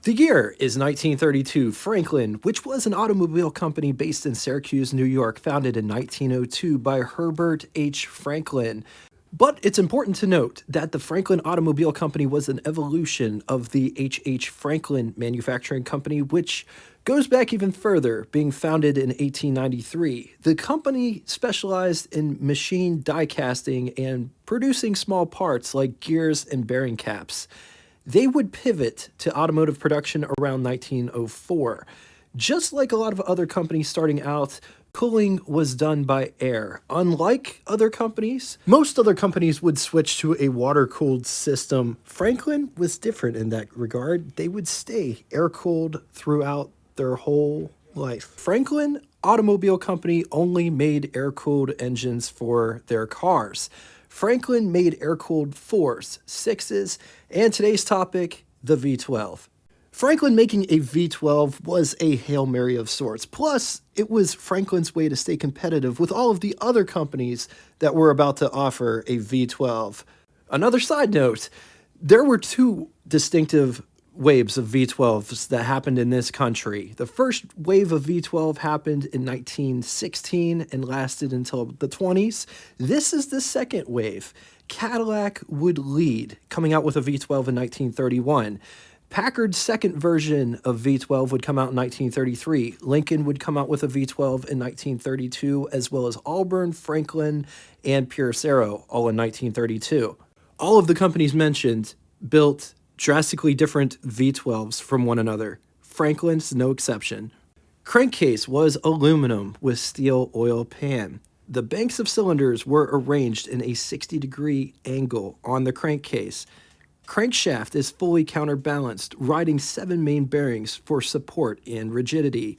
The year is 1932. Franklin, which was an automobile company based in Syracuse, New York, founded in 1902 by Herbert H. Franklin. But it's important to note that the Franklin Automobile Company was an evolution of the H. Franklin Manufacturing Company, which goes back even further, being founded in 1893. The company specialized in machine die casting and producing small parts like gears and bearing caps. They would pivot to automotive production around 1904. Just like a lot of other companies starting out, cooling was done by air. Unlike other companies, most other companies would switch to a water-cooled system. Franklin was different in that regard. They would stay air-cooled throughout their whole life. Franklin Automobile Company only made air-cooled engines for their cars. Franklin made air-cooled 4s, 6s, and today's topic, the V12. Franklin making a V12 was a Hail Mary of sorts. Plus, it was Franklin's way to stay competitive with all of the other companies that were about to offer a V12. Another side note, there were two distinctive waves of V12s that happened in this country. The first wave of V12 happened in 1916 and lasted until the 20s. This is the second wave. Cadillac would lead, coming out with a V12 in 1931. Packard's second version of V12 would come out in 1933. Lincoln would come out with a V12 in 1932, as well as Auburn, Franklin, and Pierce Arrow, all in 1932. All of the companies mentioned built drastically different V12s from one another. Franklin's no exception. Crankcase was aluminum with steel oil pan. The banks of cylinders were arranged in a 60-degree angle on the crankcase. Crankshaft is fully counterbalanced, riding 7 main bearings for support and rigidity.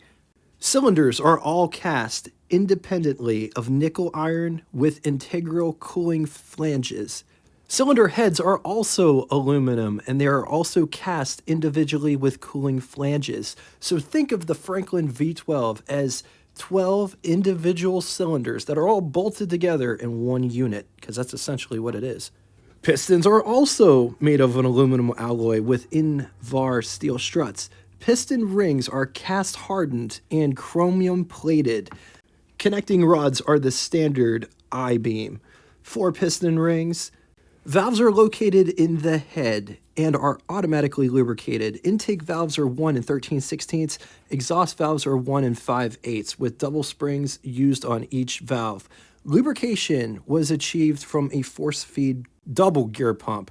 Cylinders are all cast independently of nickel iron with integral cooling flanges. Cylinder heads are also aluminum, and they are also cast individually with cooling flanges. So think of the Franklin V12 as 12 individual cylinders that are all bolted together in one unit, because that's essentially what it is. Pistons are also made of an aluminum alloy with Invar steel struts. Piston rings are cast hardened and chromium plated. Connecting rods are the standard I-beam. 4 piston rings. Valves are located in the head and are automatically lubricated. Intake valves are 1 13/16. Exhaust valves are 1 5/8, with double springs used on each valve. Lubrication was achieved from a force-feed double gear pump,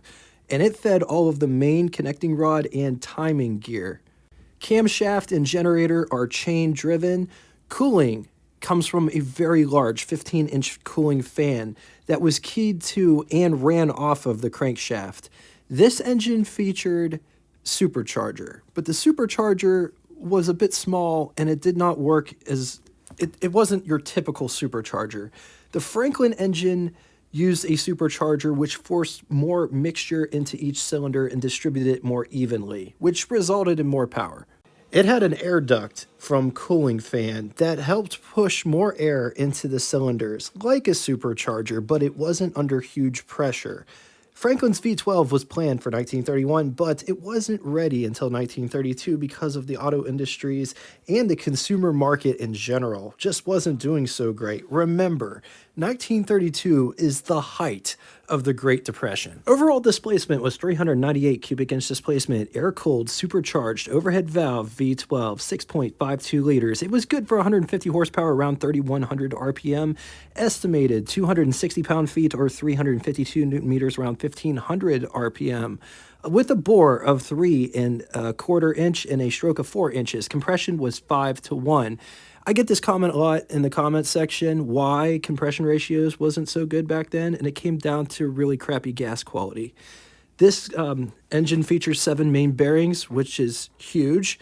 and it fed all of the main connecting rod and timing gear. Camshaft and generator are chain-driven. Cooling comes from a very large 15-inch cooling fan that was keyed to and ran off of the crankshaft. This engine featured supercharger, but the supercharger was a bit small and it did not work as it wasn't your typical supercharger. The Franklin engine used a supercharger which forced more mixture into each cylinder and distributed it more evenly, which resulted in more power. It had an air duct from cooling fan that helped push more air into the cylinders, like a supercharger, but it wasn't under huge pressure. Franklin's V12 was planned for 1931, but it wasn't ready until 1932 because of the auto industries and the consumer market in general. Just wasn't doing so great. Remember, 1932 is the height of the Great Depression. Overall displacement was 398 cubic inch displacement, air-cooled, supercharged, overhead valve, V12, 6.52 liters. It was good for 150 horsepower, around 3,100 RPM, estimated 260 pound-feet or 352 newton meters, around 1,500 RPM. With a bore of 3 1/4 inch and a stroke of 4 inches. Compression was 5-to-1. I get this comment a lot in the comments section, why compression ratios wasn't so good back then, and it came down to really crappy gas quality. This engine features 7 main bearings, which is huge,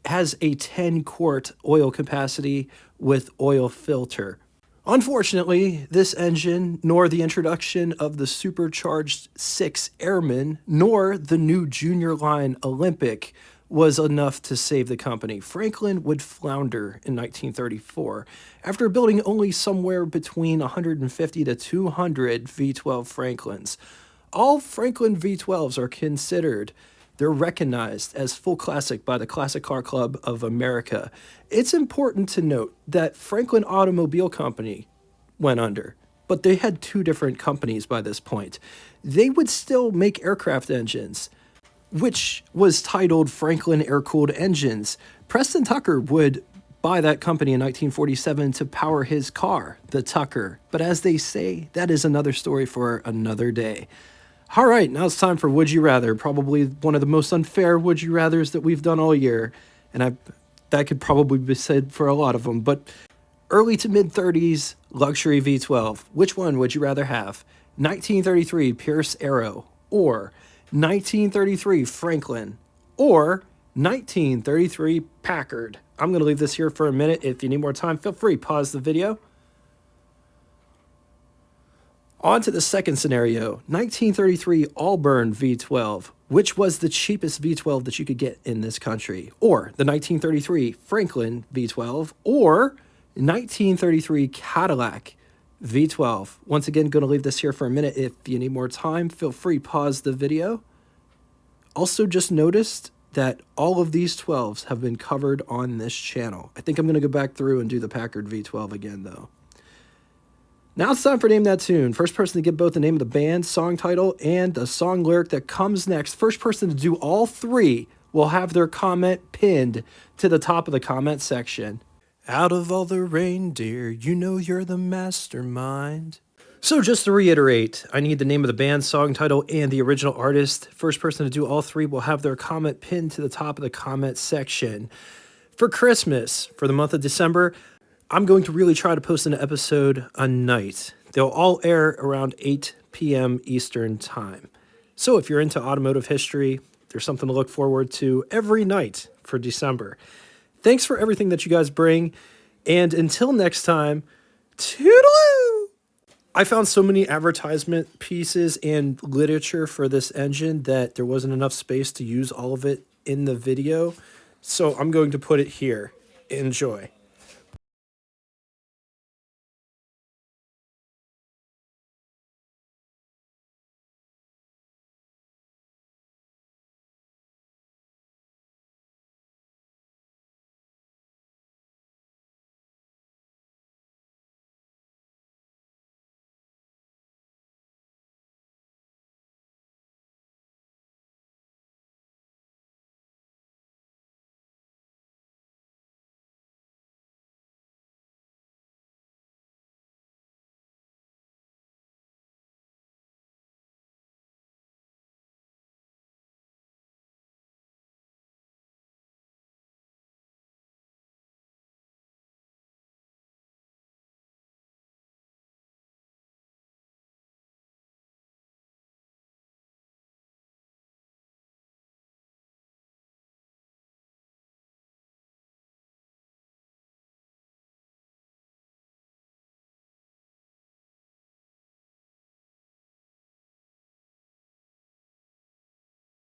has a 10-quart oil capacity with oil filter. Unfortunately, this engine, nor the introduction of the supercharged 6 Airman, nor the new junior line Olympic was enough to save the company. Franklin would flounder in 1934 after building only somewhere between 150 to 200 V12 Franklins. All Franklin V12s are considered They're recognized as full classic by the Classic Car Club of America. It's important to note that Franklin Automobile Company went under, but they had two different companies by this point. They would still make aircraft engines, which was titled Franklin Air-Cooled Engines. Preston Tucker would buy that company in 1947 to power his car, the Tucker. But as they say, that is another story for another day. All right, now it's time for Would You Rather, probably one of the most unfair Would You Rathers that we've done all year. And that could probably be said for a lot of them. But early to mid-30s luxury V12, which one would you rather have? 1933 Pierce Arrow, or 1933 Franklin, or 1933 Packard? I'm going to leave this here for a minute. If you need more time, feel free, pause the video. On to the second scenario, 1933 Auburn V12, which was the cheapest V12 that you could get in this country, or the 1933 Franklin V12, or 1933 Cadillac V12. Once again, going to leave this here for a minute. If you need more time, feel free, pause the video. Also just noticed that all of these 12s have been covered on this channel. I think I'm going to go back through and do the Packard V12 again, though. Now it's time for Name That Tune. First person to get both the name of the band, song title, and the song lyric that comes next. First person to do all three will have their comment pinned to the top of the comment section. Out of all the reindeer, you know you're the mastermind. So just to reiterate, I need the name of the band, song title, and the original artist. First person to do all three will have their comment pinned to the top of the comment section. For Christmas, for the month of December, I'm going to really try to post an episode a night. They'll all air around 8 p.m. Eastern time. So if you're into automotive history, there's something to look forward to every night for December. Thanks for everything that you guys bring. And until next time, toodaloo! I found so many advertisement pieces and literature for this engine that there wasn't enough space to use all of it in the video. So I'm going to put it here. Enjoy.